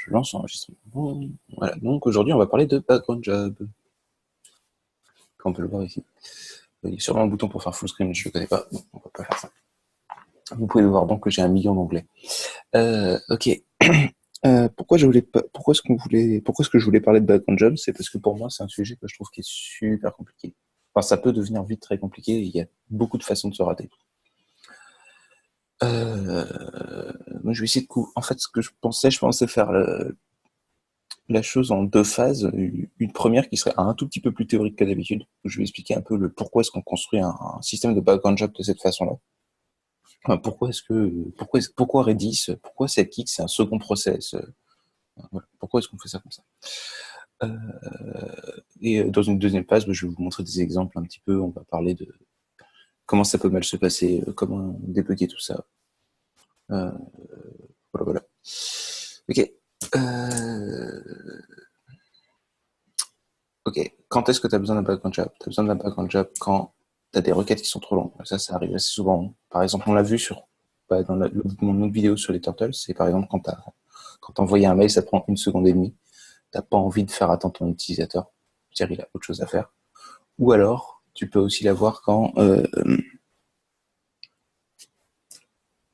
je lance l'enregistrement. Voilà, donc aujourd'hui on va parler de background job. On peut le voir ici. Il y a sûrement un bouton pour faire full screen, je ne le connais pas, bon, on va pas faire ça. Vous pouvez le voir donc que j'ai 1 million d'onglets. Ok. Pourquoi est-ce que je voulais parler de background job? C'est parce que pour moi c'est un sujet que je trouve qui est super compliqué. Enfin, ça peut devenir vite très compliqué, et il y a beaucoup de façons de se rater. Moi, je vais essayer en fait, ce que je pensais faire la chose en 2 phases. Une première qui serait un tout petit peu plus théorique que d'habitude, où je vais expliquer un peu le pourquoi est-ce qu'on construit un système de background job de cette façon-là. Enfin, pourquoi Redis, pourquoi Sidekick, c'est un second process. Voilà. Pourquoi est-ce qu'on fait ça comme ça? Et dans une deuxième phase, je vais vous montrer des exemples un petit peu. On va parler de comment ça peut mal se passer, comment débugger tout ça. Voilà. Ok. Ok. Quand est-ce que tu as besoin d'un background job? Tu as besoin d'un background job quand tu as des requêtes qui sont trop longues. Ça arrive assez souvent. Par exemple, on l'a vu dans mon autre vidéo sur les turtles, c'est par exemple quand tu envoyé un mail, ça prend 1 seconde et demie. T'as pas envie de faire attendre ton utilisateur. C'est-à-dire, il a autre chose à faire. Ou alors, tu peux aussi l'avoir quand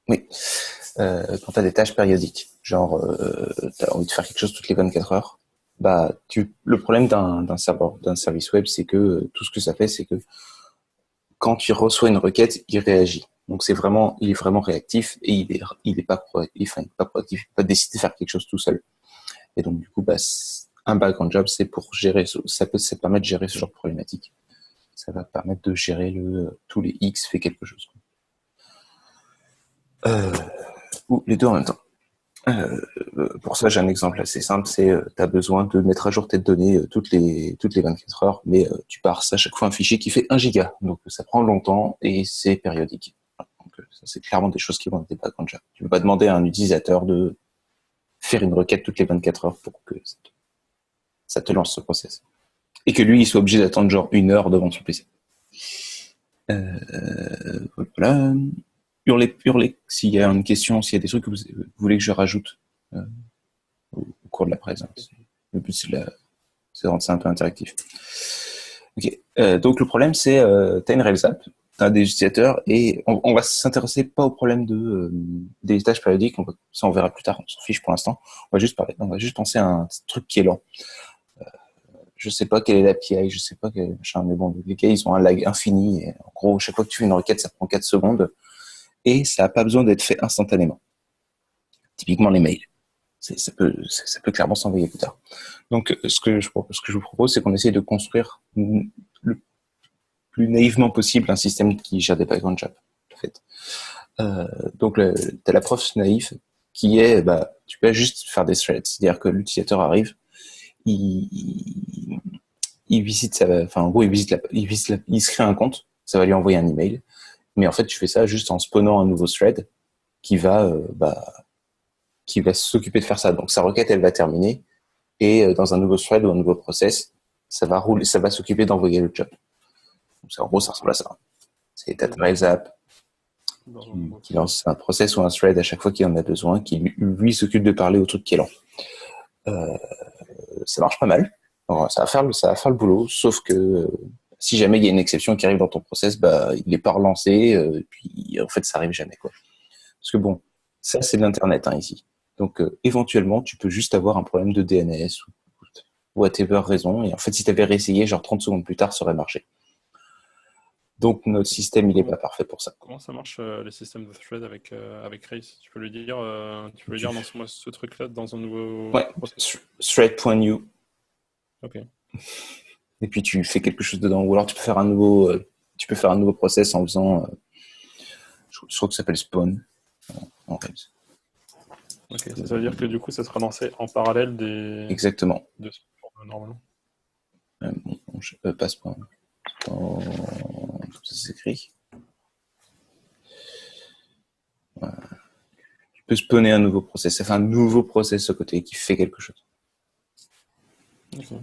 quand tu as des tâches périodiques, genre tu as envie de faire quelque chose toutes les 24 heures, le problème d'un service web, c'est que tout ce que ça fait, c'est que quand tu reçois une requête, il réagit. Donc il est vraiment réactif et il est pas proactif, il peut pas décider de faire quelque chose tout seul. Et donc du coup, un background job, c'est pour gérer, ça permet de gérer ce genre de problématique. Ça va permettre de gérer tous les X fait quelque chose. Ou les deux en même temps. Pour ça, j'ai un exemple assez simple, c'est tu as besoin de mettre à jour tes données toutes les 24 heures, mais tu parses à chaque fois un fichier qui fait 1 giga. Donc ça prend longtemps et c'est périodique. Donc ça, c'est clairement des choses qui vont être des background jobs. Tu ne peux pas demander à un utilisateur de faire une requête toutes les 24 heures pour que ça te lance ce process. Et que lui, il soit obligé d'attendre genre 1 heure devant son PC. Voilà. Hurler, s'il y a une question, s'il y a des trucs que vous voulez que je rajoute au cours de la présence. Le but, c'est de rendre ça un peu interactif. Ok. Donc, le problème, c'est tu as une Rails app, tu as des utilisateurs, et on va s'intéresser pas au problème des tâches périodiques, ça on verra plus tard, on s'en fiche pour l'instant. On va juste penser à un truc qui est lent. Je sais pas quelle est l'API, je sais pas quel machin, mais bon, les gars, ils ont un lag infini, et en gros, chaque fois que tu fais une requête, ça prend 4 secondes, et ça n'a pas besoin d'être fait instantanément. Typiquement les mails. Ça peut clairement s'envoyer plus tard. Donc, ce que je vous propose, c'est qu'on essaye de construire le plus naïvement possible un système qui gère des background jobs. En fait. Donc, tu as l'approche naïve qui est, tu peux juste faire des threads. C'est-à-dire que l'utilisateur arrive, il visite en gros, il se crée un compte, ça va lui envoyer un email. Mais en fait, tu fais ça juste en spawnant un nouveau thread qui va s'occuper de faire ça. Donc, sa requête, elle va terminer. Et dans un nouveau thread ou un nouveau process, ça va s'occuper d'envoyer le job. Donc, en gros, ça ressemble à ça. C'est ta Rails app qui lance un process ou un thread à chaque fois qu'il en a besoin, qui lui s'occupe de parler au truc qui est lent. Ça marche pas mal. Alors, ça va faire le boulot, sauf que si jamais il y a une exception qui arrive dans ton process, il n'est pas relancé, et puis en fait, ça arrive jamais, quoi. Parce que bon, ça, c'est de l'Internet, ici. Donc, éventuellement, tu peux juste avoir un problème de DNS ou whatever raison. Et en fait, si tu avais réessayé, genre 30 secondes plus tard, ça aurait marché. Donc, notre système, il n'est pas parfait pour ça. Comment ça marche les systèmes de thread avec Rails? Tu peux lui dire, lance-moi ce truc-là dans un nouveau process. Thread.new. Ok. Et puis, tu fais quelque chose dedans. Ou alors, tu peux faire un nouveau process en faisant, je crois que ça s'appelle spawn en Rails. Ok, ça veut dire que du coup, ça sera lancé en parallèle des... Exactement. De ce normalement. Je passe pas. Ça s'écrit. Voilà. Tu peux spawner un nouveau process. Ça fait un nouveau process à côté qui fait quelque chose. Okay.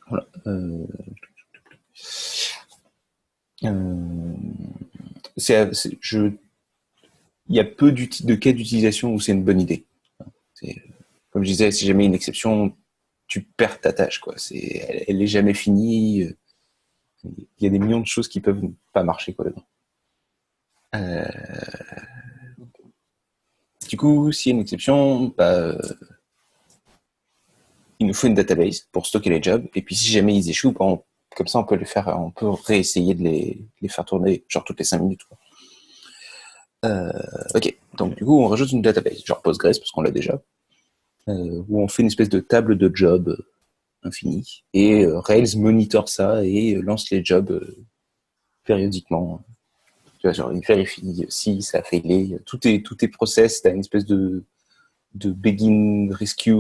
Voilà. Il y a peu de cas d'utilisation où c'est une bonne idée. comme je disais, si jamais une exception, tu perds ta tâche, quoi. Elle est jamais finie. Il y a des millions de choses qui peuvent pas marcher, quoi, dedans. Du coup, s'il y a une exception, bah, il nous faut une database pour stocker les jobs. Et puis, si jamais ils échouent, bah, comme ça, on peut réessayer de les faire tourner, genre toutes les 5 minutes, quoi. Ok. Donc, du coup, on rajoute une database, genre Postgres, parce qu'on l'a déjà, où on fait une espèce de table de jobs infinie. Et Rails monitor ça et lance les jobs périodiquement. Tu vois, genre, il vérifie si ça a failé. Tout est process. T'as une espèce de begin rescue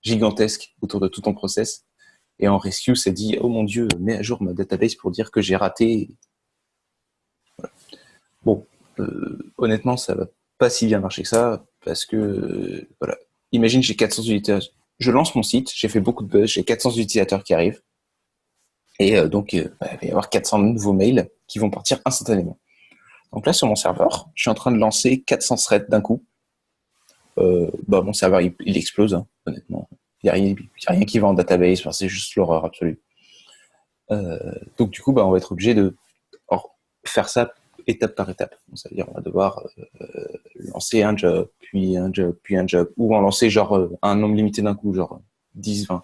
gigantesque autour de tout ton process. Et en rescue, ça dit, oh mon Dieu, mets à jour ma database pour dire que j'ai raté. Voilà. Bon, honnêtement, ça va pas si bien marcher que ça, parce que, voilà. Imagine, j'ai 400 utilisateurs. Je lance mon site, j'ai fait beaucoup de buzz, j'ai 400 utilisateurs qui arrivent. Et donc, il va y avoir 400 nouveaux mails qui vont partir instantanément. Donc là, sur mon serveur, je suis en train de lancer 400 threads d'un coup. Bah, mon serveur, il explose, hein, honnêtement. Il n'y a rien qui va en database, enfin, c'est juste l'horreur absolue. Donc du coup, bah, on va être obligé de faire ça étape par étape. Donc, ça veut dire on va devoir lancer un job, puis un job, puis un job, ou en lancer genre un nombre limité d'un coup, genre 10, 20.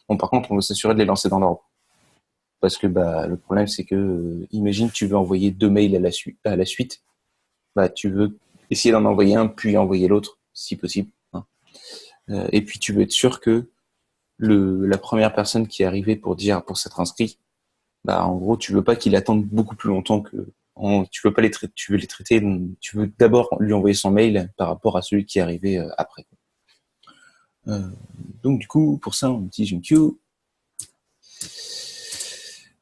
Bon, par contre, on va s'assurer de les lancer dans l'ordre. Parce que bah, le problème, c'est que, imagine, tu veux envoyer 2 mails à la suite, bah, tu veux essayer d'en envoyer un, puis envoyer l'autre, si possible, hein. Et puis, tu veux être sûr que la première personne qui est arrivée pour s'être inscrit, bah, en gros, tu veux pas qu'il attende beaucoup plus longtemps tu veux pas les traiter, tu veux les traiter, tu veux d'abord lui envoyer son mail par rapport à celui qui est arrivé après. Donc, du coup, pour ça, on utilise une queue.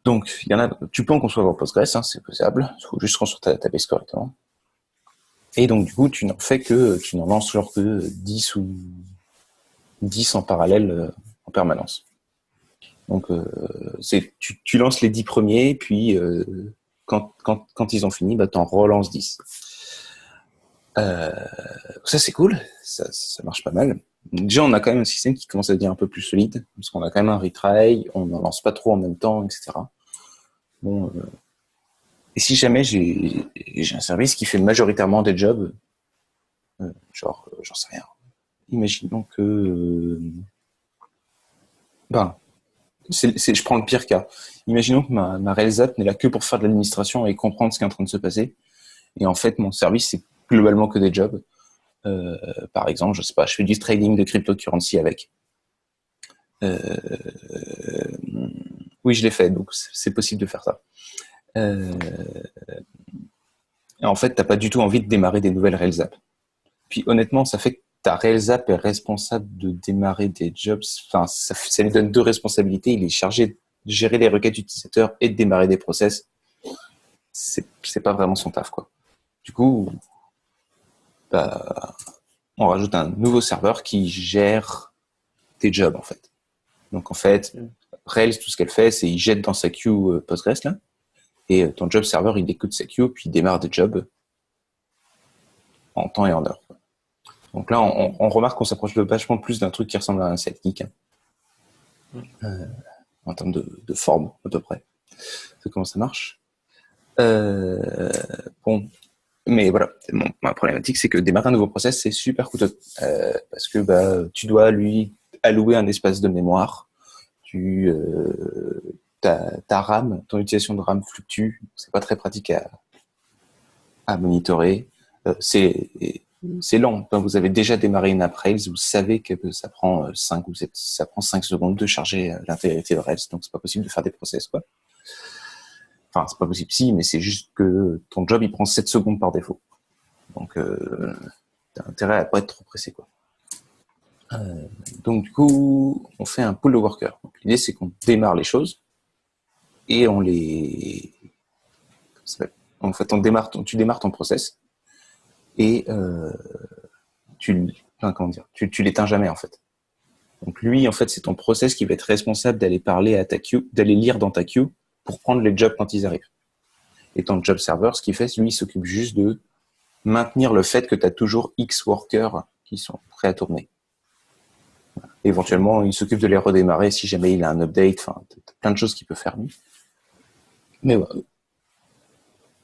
Donc, il y en a, tu peux en construire en Postgres, hein, c'est faisable. Il faut juste construire ta database correctement. Et donc, du coup, tu n'en lances genre que 10 ou 10 en parallèle en permanence. Donc, tu lances les 10 premiers, puis quand ils ont fini, bah, t'en relances 10. Ça, c'est cool. Ça marche pas mal. Déjà, on a quand même un système qui commence à devenir un peu plus solide, parce qu'on a quand même un retry, on n'en lance pas trop en même temps, etc. Bon, et si jamais j'ai un service qui fait majoritairement des jobs, genre, j'en sais rien. Imaginons que... ben, je prends le pire cas. Imaginons que ma Rails app n'est là que pour faire de l'administration et comprendre ce qui est en train de se passer. Et en fait, mon service, c'est globalement que des jobs. Par exemple, je sais pas, je fais du trading de cryptocurrency avec. Oui, je l'ai fait, donc c'est possible de faire ça. Et en fait, t'as pas du tout envie de démarrer des nouvelles Rails apps. Puis honnêtement, ça fait que ta Rails app est responsable de démarrer des jobs. Enfin, ça lui donne 2 responsabilités. Il est chargé de gérer les requêtes utilisateurs et de démarrer des process. C'est pas vraiment son taf, quoi. Du coup, bah, on rajoute un nouveau serveur qui gère tes jobs, en fait. Donc, en fait, Rails, tout ce qu'elle fait, c'est il jette dans sa queue Postgres, là, et ton job serveur, il écoute sa queue, puis il démarre des jobs en temps et en heure. Donc là, on remarque qu'on s'approche vachement plus d'un truc qui ressemble à un sidekick, hein. En termes de forme, à peu près. C'est comment ça marche. Bon, mais voilà, ma problématique, c'est que démarrer un nouveau process, c'est super coûteux. Parce que bah, tu dois lui allouer un espace de mémoire. Ta RAM, ton utilisation de RAM fluctue. C'est pas très pratique à monitorer. C'est lent. Quand vous avez déjà démarré une app Rails, vous savez que ça prend 5 secondes de charger l'intégrité de Rails, donc c'est pas possible de faire des process, quoi. Enfin, c'est pas possible si, mais c'est juste que ton job, il prend 7 secondes par défaut. Donc, t'as intérêt à pas être trop pressé, quoi. Donc, du coup, on fait un pool de workers. L'idée, c'est qu'on démarre les choses et on les... En fait, tu démarres ton process et tu l'éteins jamais, en fait. Donc lui, en fait, c'est ton process qui va être responsable d'aller parler à ta queue, d'aller lire dans ta queue pour prendre les jobs quand ils arrivent. Et ton job server, ce qu'il fait, lui, il s'occupe juste de maintenir le fait que tu as toujours X workers qui sont prêts à tourner. Éventuellement, il s'occupe de les redémarrer si jamais il a un update. Enfin, t'as plein de choses qu'il peut faire lui. Mais ouais,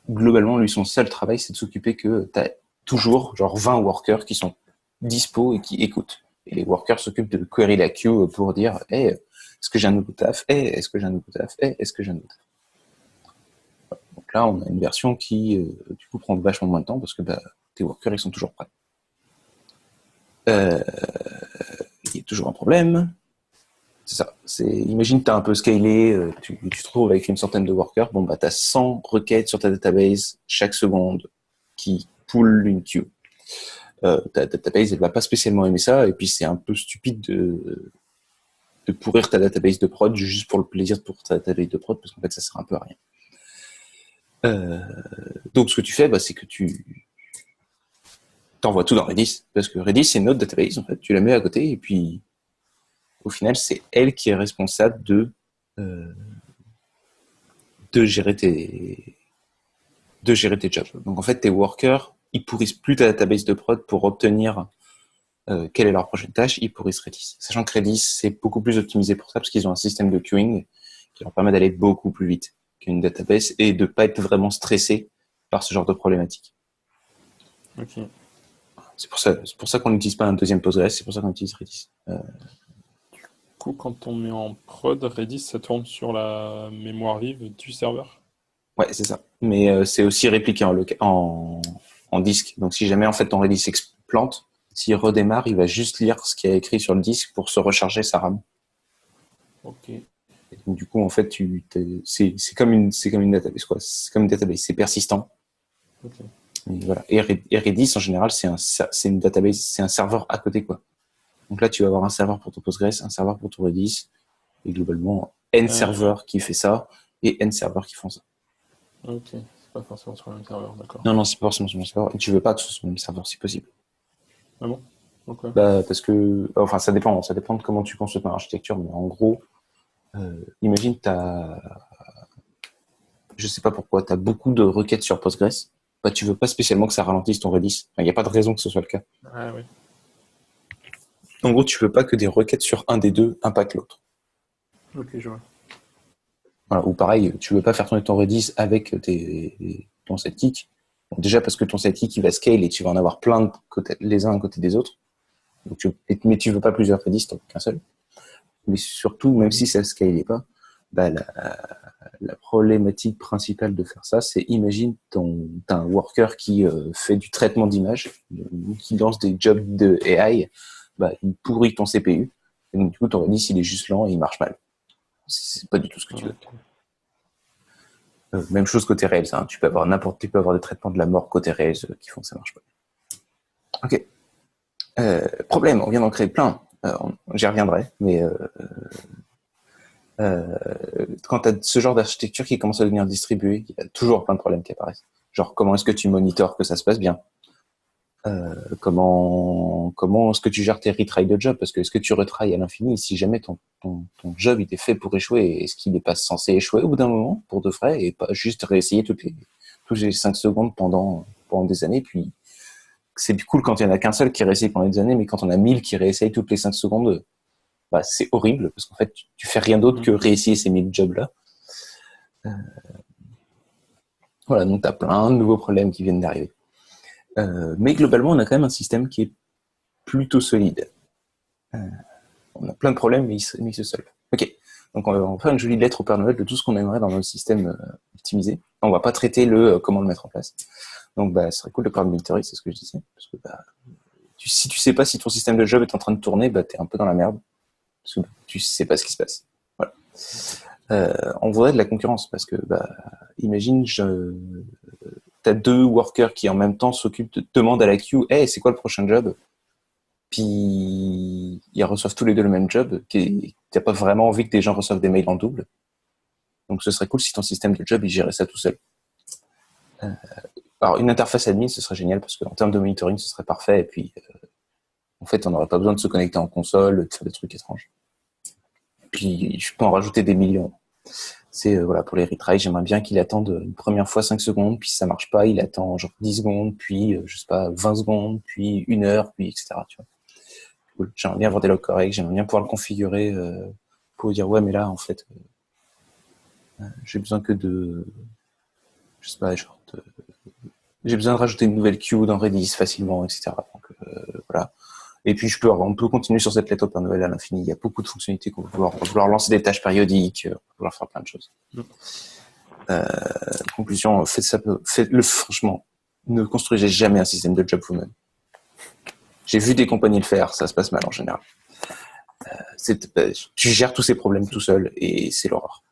globalement, lui, son seul travail, c'est de s'occuper que tu as toujours genre 20 workers qui sont dispo et qui écoutent. Et les workers s'occupent de query la queue pour dire hey, est-ce que j'ai un nouveau taf? Hey, est-ce que j'ai un nouveau taf? Hey, est-ce que j'ai un nouveau taf? Donc là, on a une version qui, du coup, prend vachement moins de temps parce que tes workers, ils sont toujours prêts. Il y a toujours un problème. C'est ça. Imagine, tu as un peu scalé, tu te trouves avec une centaine de workers. Bon, tu as 100 requêtes sur ta database chaque seconde qui pool une queue. Ta database, elle va pas spécialement aimer ça, et puis c'est un peu stupide de pourrir ta database de prod juste pour le plaisir de pourrir ta database de prod, parce qu'en fait, ça sert un peu à rien. Donc, ce que tu fais, c'est que tu t'envoies tout dans Redis, parce que Redis, c'est notre database, en fait. Tu la mets à côté, et puis au final, c'est elle qui est responsable de gérer tes jobs. Donc en fait, tes workers, ils pourrissent plus ta database de prod pour obtenir quelle est leur prochaine tâche, ils pourrissent Redis. Sachant que Redis, c'est beaucoup plus optimisé pour ça, parce qu'ils ont un système de queuing qui leur permet d'aller beaucoup plus vite qu'une database et de pas être vraiment stressé par ce genre de problématique. Ok. C'est pour ça qu'on n'utilise pas un deuxième Postgres, c'est pour ça qu'on utilise Redis. Du coup, quand on met en prod, Redis, ça tourne sur la mémoire vive du serveur. Ouais, c'est ça. Mais c'est aussi répliqué en disque. Donc si jamais en fait ton Redis plante, s'il redémarre, il va juste lire ce qu'il y a écrit sur le disque pour se recharger sa RAM. Ok. Et donc, du coup, en fait, c'est comme une database, quoi. C'est comme une database, c'est persistant. Ok. Et voilà. Et Redis, en général, c'est une database, c'est un serveur à côté, quoi. Donc là, tu vas avoir un serveur pour ton Postgres, un serveur pour ton Redis, et globalement, N serveurs qui fait ça, et N serveurs qui font ça. Ok. C'est pas forcément sur le même serveur, d'accord. Non, c'est pas forcément sur le même serveur, et tu veux pas que ce soit sur le même serveur, si possible. Ah bon? Ok. Parce que, enfin, ça dépend de comment tu conçois ton architecture, mais en gros, imagine, je sais pas pourquoi, tu as beaucoup de requêtes sur Postgres, tu veux pas spécialement que ça ralentisse ton Redis. Il n'y a pas de raison que ce soit le cas. Ah oui. En gros, tu veux pas que des requêtes sur un des deux impactent l'autre. Ok, je vois. Voilà. Ou pareil, tu veux pas faire tourner ton Redis avec ton sidekick. Bon, déjà parce que ton sidekick, il va scale et tu vas en avoir plein les uns à côté des autres. Donc, mais tu veux pas plusieurs Redis, t'en veux qu'un seul. Mais surtout, même si ça ne scalait pas, la problématique principale de faire ça, c'est imagine t'as un worker qui fait du traitement d'image, qui lance des jobs de AI, il pourrit ton CPU, et donc du coup ton Redis il est juste lent et il marche mal. C'est pas du tout ce que tu veux. Ok. Même chose côté Rails, hein. Tu peux avoir des traitements de la mort côté Rails qui font que ça marche pas. Ok. Problème, on vient d'en créer plein. J'y reviendrai, mais quand tu as ce genre d'architecture qui commence à devenir distribuée, il y a toujours plein de problèmes qui apparaissent. Genre, comment est-ce que tu monitores que ça se passe bien? Comment est-ce que tu gères tes retries de job? Parce que est-ce que tu retries à l'infini? Si jamais ton job il est fait pour échouer, est-ce qu'il n'est pas censé échouer au bout d'un moment pour de vrai et pas juste réessayer toutes les 5 secondes pendant des années? Puis c'est cool quand il n'y en a qu'un seul qui réessaye pendant des années, mais quand on a 1000 qui réessayent toutes les 5 secondes, c'est horrible parce qu'en fait, tu fais rien d'autre que réessayer ces 1000 jobs-là. Voilà, donc tu as plein de nouveaux problèmes qui viennent d'arriver. Mais globalement, on a quand même un système qui est plutôt solide. On a plein de problèmes, mais il se solve. Ok, donc on va faire une jolie lettre au Père Noël de tout ce qu'on aimerait dans notre système optimisé. On va pas traiter comment le mettre en place. Donc ce serait cool de parler de military, c'est ce que je disais. Parce que si tu sais pas si ton système de job est en train de tourner, t'es un peu dans la merde. Parce que tu sais pas ce qui se passe. Voilà. On voudrait de la concurrence parce que imagine t'as deux workers qui en même temps demandent à la queue hey, c'est quoi le prochain job? Puis ils reçoivent tous les deux le même job, t'as pas vraiment envie que des gens reçoivent des mails en double. Donc ce serait cool si ton système de job il gérait ça tout seul. Alors une interface admin ce serait génial parce qu'en termes de monitoring ce serait parfait et puis en fait on n'aurait pas besoin de se connecter en console, de faire des trucs étranges. Puis je peux en rajouter des millions. C'est voilà, pour les retries, j'aimerais bien qu'il attende une première fois 5 secondes, puis si ça marche pas, il attend genre 10 secondes, puis je sais pas, 20 secondes, puis 1 heure, puis etc. Tu vois. cool. J'aimerais bien avoir des logs corrects, j'aimerais bien pouvoir le configurer pour dire ouais, mais là, en fait, j'ai besoin que de, je sais pas, j'ai besoin de rajouter une nouvelle queue dans Redis facilement, etc. Donc voilà. Et puis on peut continuer sur cette lettre Open Novel à l'infini. Il y a beaucoup de fonctionnalités qu'on va vouloir lancer des tâches périodiques, on va vouloir faire plein de choses. Conclusion, faites-le franchement. Ne construisez jamais un système de job vous-même. J'ai vu des compagnies le faire, ça se passe mal en général. Tu gères tous ces problèmes tout seul et c'est l'horreur.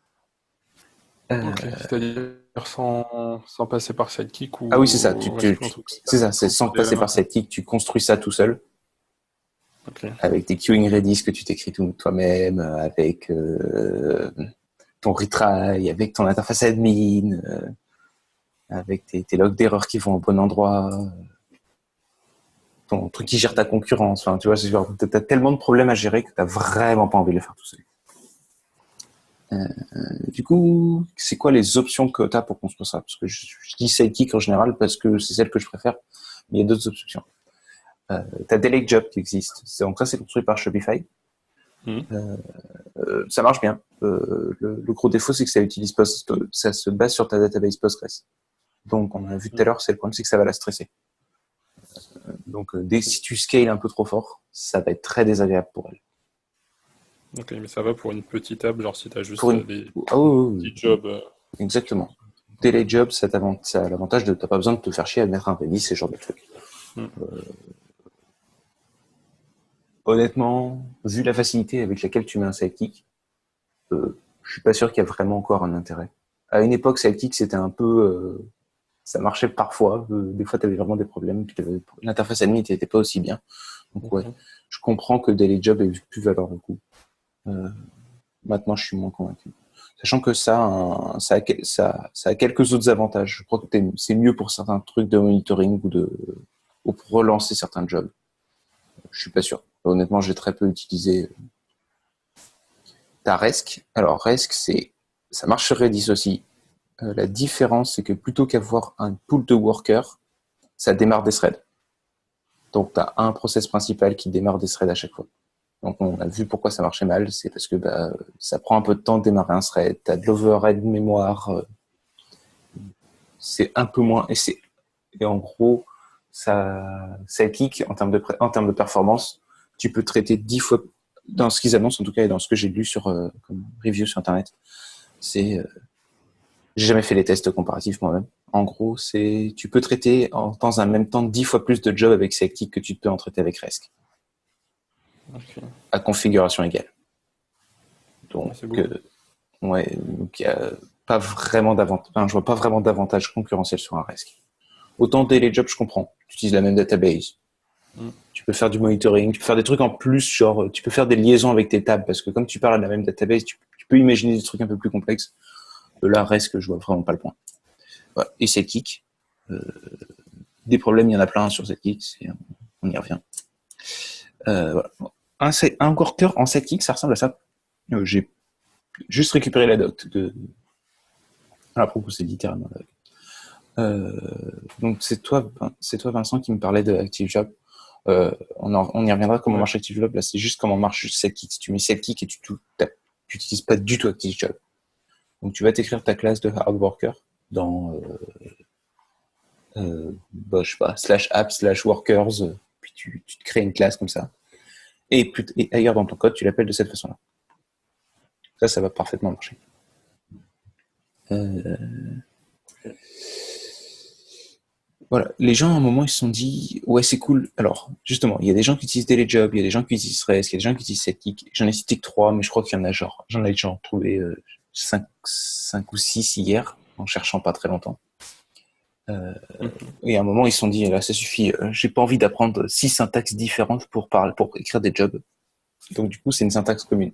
Ok, c'est-à-dire sans passer par Sidekick Ah oui, c'est ça. ou reste en tout cas C'est ça. C'est sans passer par Sidekick, tu construis ça tout seul. Ok. Avec tes queuing Redis que tu t'écris toi-même, avec ton retry, avec ton interface admin, avec tes logs d'erreur qui vont au bon endroit, ton truc qui gère ta concurrence. Enfin, tu vois, t'as tellement de problèmes à gérer que t'as vraiment pas envie de le faire tout seul. Du coup, c'est quoi les options que tu as pour construire ça? Parce que je dis Sidekick en général parce que c'est celle que je préfère, mais il y a d'autres options. Tu as Delete Job qui existe. Donc ça, c'est construit par Shopify. Ça marche bien. Le gros défaut, c'est que ça se base sur ta database Postgres. Donc, on a vu tout à l'heure, c'est le problème, c'est que ça va la stresser. Donc, si tu scales un peu trop fort, ça va être très désagréable pour elle. Ok, mais ça va pour une petite app, genre si tu as juste des petits jobs. Exactement. Delete Job, ça a l'avantage de t'as pas besoin de te faire chier à mettre un Redis, ce genre de trucs. Honnêtement, vu la facilité avec laquelle tu mets un sidekick, je suis pas sûr qu'il y a vraiment encore un intérêt. À une époque, sidekick, c'était un peu... ça marchait parfois. Des fois, tu avais vraiment des problèmes. L'interface admin n'était pas aussi bien. Donc ouais, je comprends que Daily Job ait pu valoir le coup. Maintenant, je suis moins convaincu. Sachant que ça a quelques autres avantages. Je crois que c'est mieux pour certains trucs de monitoring ou pour relancer certains jobs. Je suis pas sûr. Honnêtement, j'ai très peu utilisé. T'as Resk. Alors Resk, ça marche sur Redis aussi. La différence, c'est que plutôt qu'avoir un pool de workers, ça démarre des threads. Donc, tu as un process principal qui démarre des threads à chaque fois. Donc, on a vu pourquoi ça marchait mal. C'est parce que ça prend un peu de temps de démarrer un thread. Tu as de l'overhead mémoire. C'est un peu moins... Et en gros, ça clique en termes de performance. Tu peux traiter 10 fois... Dans ce qu'ils annoncent, en tout cas, et dans ce que j'ai lu comme review sur Internet, j'ai jamais fait les tests comparatifs moi-même. En gros, tu peux traiter dans un même temps 10 fois plus de jobs avec Sidekick que tu peux en traiter avec Resk. À configuration égale. Donc, donc il y a pas vraiment d'avantage. Enfin, je vois pas vraiment d'avantage concurrentiel sur un Resk. Autant Daily Job, je comprends. Tu utilises la même database. Tu peux faire du monitoring, tu peux faire des trucs en plus, genre tu peux faire des liaisons avec tes tables, parce que comme tu parles de la même database, tu peux imaginer des trucs un peu plus complexes. Là, Resk, je vois vraiment pas le point. Voilà. Et Sidekick, des problèmes, il y en a plein sur Sidekick, on y revient. Voilà. Un worker en Sidekick, ça ressemble à ça. J'ai juste récupéré la doc à propos, c'est littéralement la doc. Donc c'est toi Vincent qui me parlait de ActiveJob. On y reviendra comment marche ActiveJob. Là, c'est juste comment marche Sidekick. Si tu mets Sidekick et tu n'utilises pas du tout ActiveJob. Donc tu vas t'écrire ta classe de hard worker dans je sais pas, /app/workers, puis tu te crées une classe comme ça. Et ailleurs dans ton code, tu l'appelles de cette façon-là. Ça va parfaitement marcher. Voilà. Les gens, à un moment, ils se sont dit, ouais, c'est cool. Alors, justement, il y a des gens qui utilisent Telejobs, il y a des gens qui utilisent Rest, il y a des gens qui utilisent Sidekick. J'en ai cité que 3, mais je crois qu'il y en a j'en ai déjà trouvé 5 ou 6 hier, en cherchant pas très longtemps. Et à un moment, ils se sont dit, là, ça suffit, j'ai pas envie d'apprendre 6 syntaxes différentes pour écrire des jobs. Donc, du coup, c'est une syntaxe commune.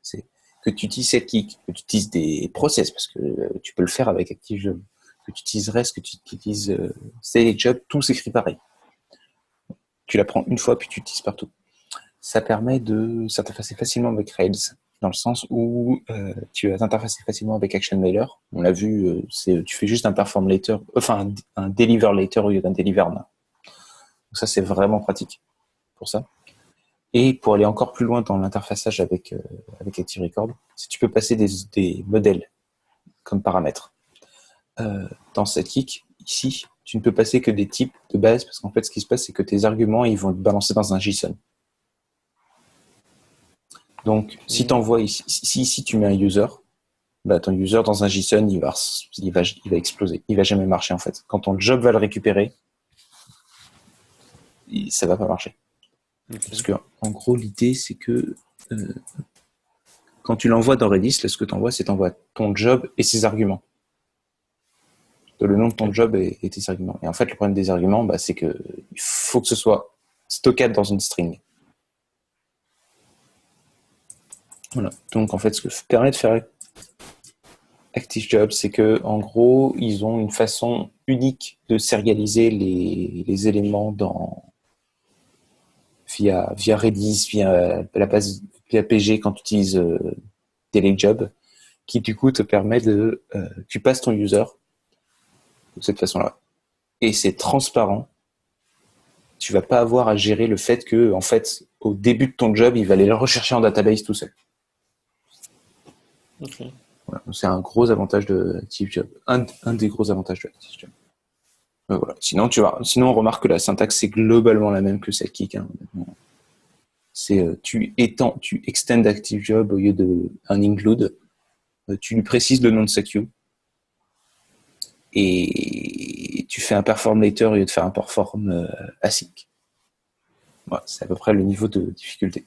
C'est que tu utilises Sidekick, que tu utilises des process, parce que tu peux le faire avec ActiveJob, que tu utilises Rest, que tu utilises Telejobs, tout s'écrit pareil. Tu la prends une fois, puis tu l'utilises partout. Ça permet de s'interfacer facilement avec Rails, dans le sens où tu vas t'interfacer facilement avec Action Mailer. On l'a vu, tu fais juste un perform later, enfin un deliver later au lieu d'un deliver now. Donc ça, c'est vraiment pratique pour ça. Et pour aller encore plus loin dans l'interfaçage avec ActiveRecord, si tu peux passer des modèles comme paramètres. Dans Sidekick, ici, tu ne peux passer que des types de base, parce qu'en fait, ce qui se passe, c'est que tes arguments, ils vont être balancés dans un JSON. Donc, si tu envoies ici, tu mets un user, bah, ton user dans un JSON, il va exploser. Il va jamais marcher, en fait. Quand ton job va le récupérer, ça va pas marcher. Okay. Parce que, en gros, l'idée, c'est que quand tu l'envoies dans Redis, là, ce que tu envoies, c'est t'envoies ton job et ses arguments. Le nom de ton job et tes arguments. Et en fait, le problème des arguments, bah, c'est que il faut que ce soit stockable dans une string. Voilà. Donc, en fait, ce que permet de faire ActiveJob, c'est que, en gros, ils ont une façon unique de serialiser les éléments via Redis, via la base, via PG quand tu utilises DailyJob, qui du coup te permet de, tu passes ton user de cette façon-là. Et c'est transparent. Tu vas pas avoir à gérer le fait que, en fait, au début de ton job, il va aller le rechercher en database tout seul. Okay. Voilà. C'est un gros avantage de ActiveJob. Un des gros avantages de ActiveJob. Voilà. Sinon, on remarque que la syntaxe c'est globalement la même que Sidekick. Hein. C'est tu extend ActiveJob au lieu de un include. Tu lui précises le nom de sa queue. Et tu fais un perform later au lieu de faire un perform async. Voilà, c'est à peu près le niveau de difficulté.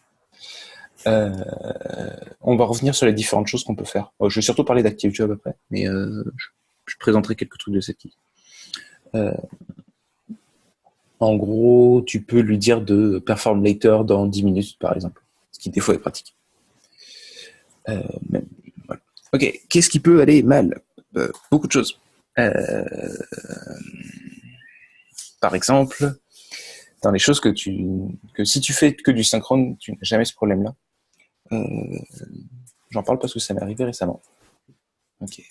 On va revenir sur les différentes choses qu'on peut faire. Je vais surtout parler d'ActiveJob après, mais je présenterai quelques trucs de Sidekick. En gros, tu peux lui dire de perform later dans 10 minutes, par exemple, ce qui des fois est pratique. Voilà. Ok, qu'est-ce qui peut aller mal? Beaucoup de choses. Par exemple, dans les choses que si tu fais que du synchrone, tu n'as jamais ce problème-là. J'en parle parce que ça m'est arrivé récemment. Ok.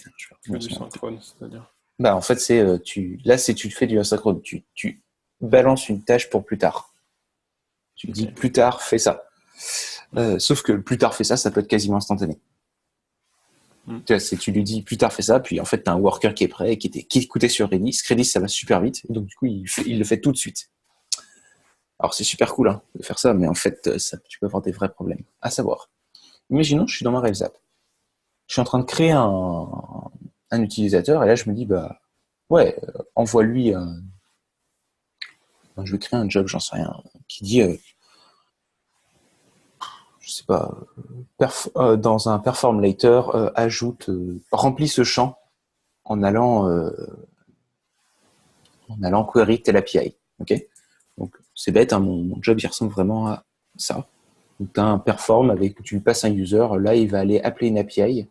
Que du synchrone, c'est-à-dire? Bah en fait c'est tu fais du asynchrone, tu balances une tâche pour plus tard. Tu dis plus tard fais ça. Sauf que plus tard fais ça, ça peut être quasiment instantané. Tu lui dis plus tard fais ça, puis en fait tu as un worker qui est prêt, qui écoutait sur Redis. Redis ça va super vite, et donc du coup il le fait tout de suite. Alors c'est super cool hein, de faire ça, mais en fait tu peux avoir des vrais problèmes. À savoir, imaginons je suis dans ma Rails app, je suis en train de créer un utilisateur, et là je me dis bah ouais, envoie-lui je vais créer un job, j'en sais rien, qui dit je sais pas, dans un perform later, remplis ce champ en allant query tel API. Ok. Donc c'est bête, hein, mon job il ressemble vraiment à ça. Donc tu as un perform avec tu lui passes un user, là il va aller appeler une API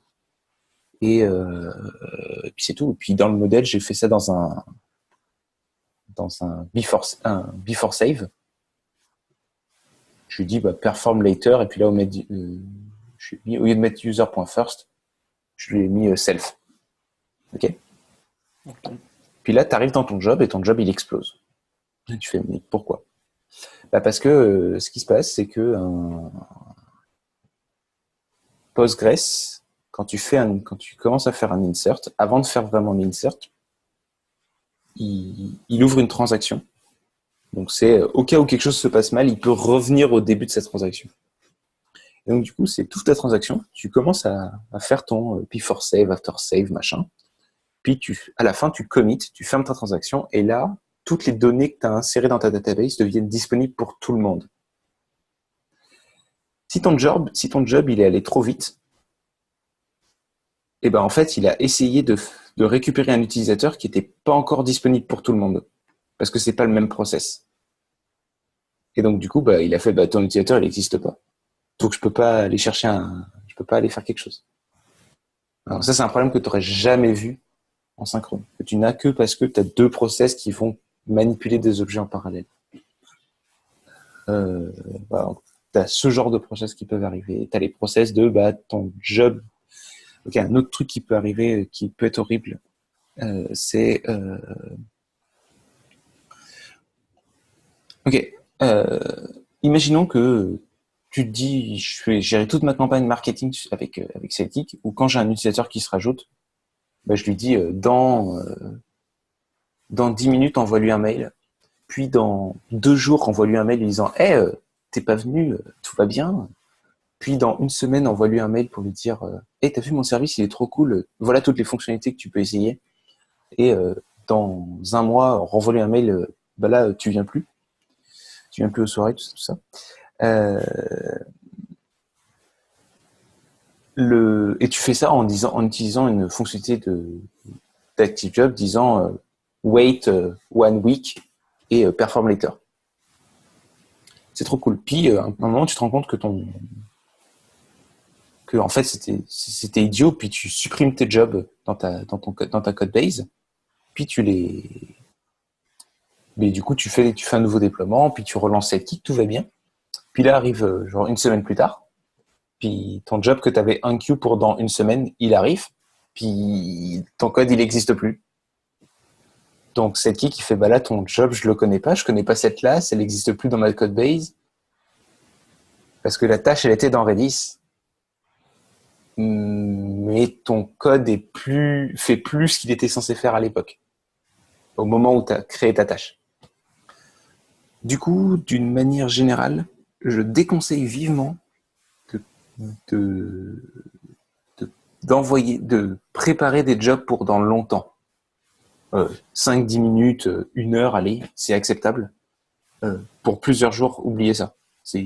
et puis c'est tout. Et puis dans le modèle j'ai fait ça dans un before save. Je lui dis bah, perform later et puis là au lieu de mettre user.first, je lui ai mis self. Ok. Puis là, tu arrives dans ton job et ton job, il explose. Et tu fais, mais pourquoi? Bah parce que ce qui se passe, c'est que Postgres, quand tu commences à faire un insert, avant de faire vraiment l'insert, il ouvre une transaction. Donc c'est au cas où quelque chose se passe mal, il peut revenir au début de cette transaction. Et donc du coup, c'est toute ta transaction. Tu commences à faire ton before save, after save, machin. Puis à la fin, tu commits, tu fermes ta transaction, et là, toutes les données que tu as insérées dans ta database deviennent disponibles pour tout le monde. Si ton job il est allé trop vite, et ben en fait, il a essayé de récupérer un utilisateur qui n'était pas encore disponible pour tout le monde, parce que c'est pas le même process. Et donc du coup, bah, il a fait, bah, ton utilisateur, il n'existe pas. Donc je peux pas aller je peux pas aller faire quelque chose. Alors ça, c'est un problème que tu n'aurais jamais vu en synchrone, que tu n'as que parce que tu as deux process qui vont manipuler des objets en parallèle. Bah, tu as ce genre de process qui peuvent arriver. Tu as les process de bah, ton job. Ok, un autre truc qui peut arriver, qui peut être horrible, c'est... Ok, imaginons que tu te dis, je vais gérer toute ma campagne marketing avec Celtic, ou quand j'ai un utilisateur qui se rajoute, bah, je lui dis, dans 10 minutes, envoie-lui un mail. Puis dans 2 jours, envoie-lui un mail lui disant, hey, t'es pas venu, tout va bien. Puis dans 1 semaine, envoie-lui un mail pour lui dire, hey, t'as vu mon service, il est trop cool. Voilà toutes les fonctionnalités que tu peux essayer. Et dans 1 mois, renvoie-lui un mail, bah là, tu viens plus aux soirées, tout ça. Et tu fais ça en utilisant une fonctionnalité d'ActiveJob disant wait 1 week et perform later. C'est trop cool. Puis à un moment, tu te rends compte que en fait c'était idiot. Puis tu supprimes tes jobs dans ta code base. Puis mais du coup tu fais un nouveau déploiement. Puis tu relances Sidekick, tout va bien. Puis là arrive genre 1 semaine plus tard. Puis ton job que tu avais un queue pour dans 1 semaine, il arrive. Puis ton code il n'existe plus. Donc Sidekick qui fait bah là ton job je le connais pas, je connais pas cette classe, elle n'existe plus dans ma code base parce que la tâche elle était dans Redis, mais ton code fait plus ce qu'il était censé faire à l'époque, au moment où tu as créé ta tâche. Du coup, d'une manière générale, je déconseille vivement de préparer des jobs pour dans longtemps. 5-10 minutes, 1 heure, allez, c'est acceptable. Pour plusieurs jours, oubliez ça.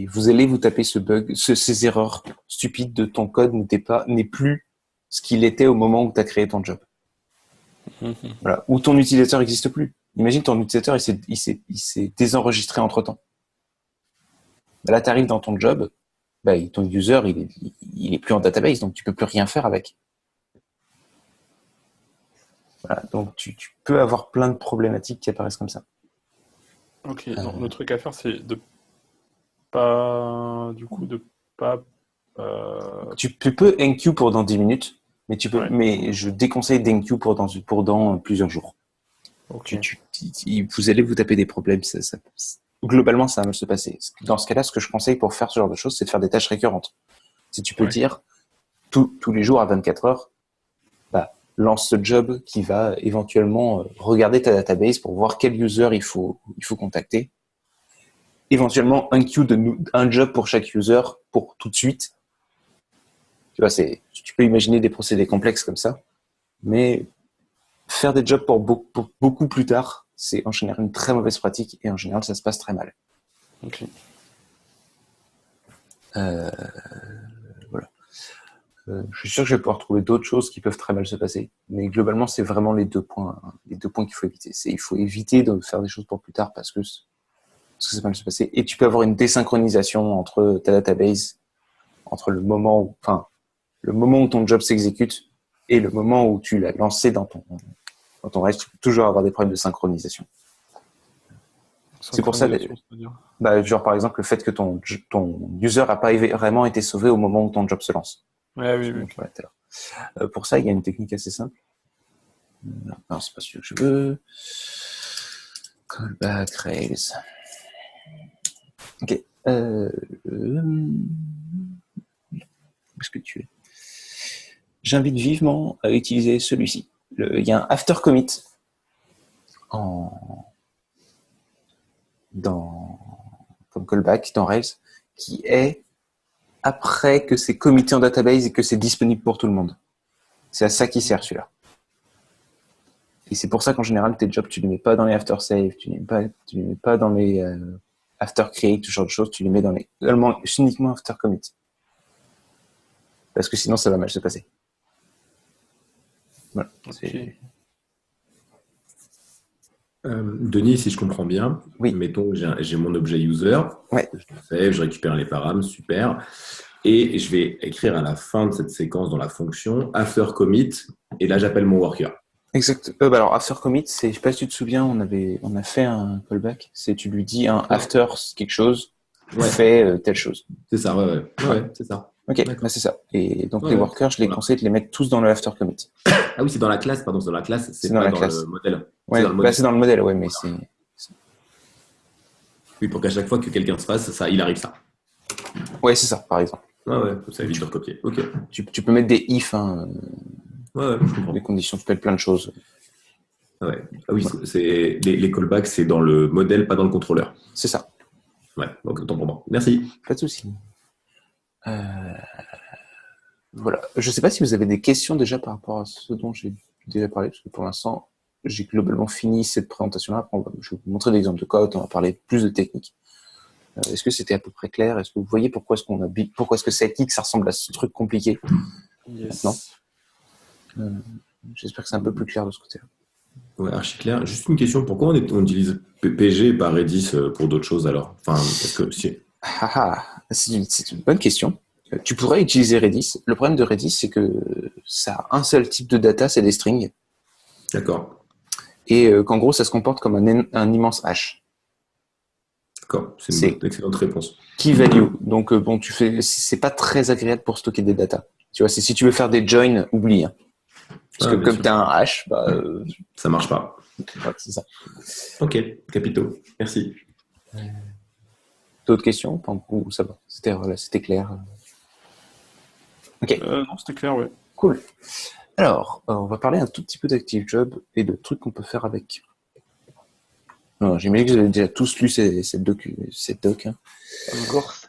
Vous allez vous taper ce bug, ces erreurs stupides de ton code n'est plus ce qu'il était au moment où tu as créé ton job. Voilà. Ou ton utilisateur n'existe plus. Imagine ton utilisateur, il s'est désenregistré entre-temps. Là, tu arrives dans ton job, bah, ton user, il est plus en database, donc tu peux plus rien faire avec. Voilà. Donc, tu peux avoir plein de problématiques qui apparaissent comme ça. Ok, donc le truc à faire, c'est de pas... Du coup, de pas... Tu peux enqueue pour dans 10 minutes, mais Ouais. mais je déconseille d'enqueue pour dans plusieurs jours. Ok. Vous allez vous taper des problèmes. Globalement, ça va mal se passer. Dans ce cas-là, ce que je conseille pour faire ce genre de choses, c'est de faire des tâches récurrentes. Si tu peux dire tous les jours à 24 heures, bah, lance ce job qui va éventuellement regarder ta database pour voir quel user il faut contacter. Éventuellement, un job pour chaque user pour tout de suite. Tu vois, tu peux imaginer des procédés complexes comme ça, mais faire des jobs pour beaucoup plus tard, c'est en général une très mauvaise pratique et en général, ça se passe très mal. Ok. Voilà. Je suis sûr que je vais pouvoir trouver d'autres choses qui peuvent très mal se passer, mais globalement, c'est vraiment les 2 points qu'il faut éviter. Il faut éviter de faire des choses pour plus tard parce que ça peut mal se passer. Et tu peux avoir une désynchronisation entre ta database, entre le moment où ton job s'exécute et le moment où tu l'as lancé dans ton reste, tu peux toujours avoir des problèmes de synchronisation. C'est pour ça, genre par exemple, le fait que ton user n'a pas vraiment été sauvé au moment où ton job se lance. Ouais, oui. Pour ça, il y a une technique assez simple. Non, c'est pas celui que je veux. Callback Rails. Ok. Où est-ce que tu es? J'invite vivement à utiliser celui-ci. Il y a un after commit comme callback dans Rails qui est après que c'est committé en database et que c'est disponible pour tout le monde. C'est à ça qu'il sert celui-là. Et c'est pour ça qu'en général, tes jobs, tu ne les mets pas dans les after save, tu ne les mets pas dans les after create, ce genre de choses, tu les mets dans uniquement after commit. Parce que sinon, ça va mal se passer. Voilà. Okay. Denis, si je comprends bien, mettons j'ai mon objet user, je récupère les params, super, et je vais écrire à la fin de cette séquence dans la fonction after commit, et là j'appelle mon worker. Exact. Alors after commit, je sais pas si tu te souviens, on a fait un callback. C'est tu lui dis un after quelque chose, fait telle chose. C'est ça, ouais, c'est ça. Ok, c'est ça. Et donc les workers, je les conseille de les mettre tous dans le after commit. Ah oui, c'est dans la classe, pardon, c'est dans la classe, c'est pas dans le modèle. Ouais, c'est dans le modèle, ouais, mais c'est. Oui, pour qu'à chaque fois que quelqu'un se fasse, ça, il arrive ça. Ouais, c'est ça, par exemple. Ah ouais, ça évite de recopier. Ok. Tu peux mettre des if, Ouais, je comprends. des conditions, tu peux mettre plein de choses. Ouais. Ah oui, c'est les callbacks, c'est dans le modèle, pas dans le contrôleur. C'est ça. Ouais, donc autant pour moi. Merci. Pas de souci. Voilà. Je ne sais pas si vous avez des questions déjà par rapport à ce dont j'ai déjà parlé, parce que pour l'instant, j'ai globalement fini cette présentation-là. Après, je vais vous montrer des exemples de code, on va parler plus de technique. Est-ce que c'était à peu près clair? Est-ce que vous voyez pourquoi est-ce que Sidekick, ça ressemble à ce truc compliqué? Yes. Non. J'espère que c'est un peu plus clair de ce côté-là. Ouais, archi clair. Juste une question, pourquoi on utilise PG et pas Redis pour d'autres choses alors? Enfin, parce que c'est une bonne question. Tu pourrais utiliser Redis. Le problème de Redis, c'est que ça a un seul type de data, c'est des strings. D'accord. Et qu'en gros, ça se comporte comme un immense hash. D'accord, c'est une excellente réponse. Key value. Donc, c'est pas très agréable pour stocker des data. Tu vois, si tu veux faire des joins, oublie. Hein. Parce que comme tu as un hash, ça marche pas. Ouais, c'est ça. Ok, capitaux. Merci. D'autres questions? Ou ça va? C'était clair. Ok. Non, c'était clair, oui. Cool. Alors, on va parler un tout petit peu d'ActiveJob et de trucs qu'on peut faire avec. J'imagine que vous avez déjà tous lu cette doc. Hein. Of course.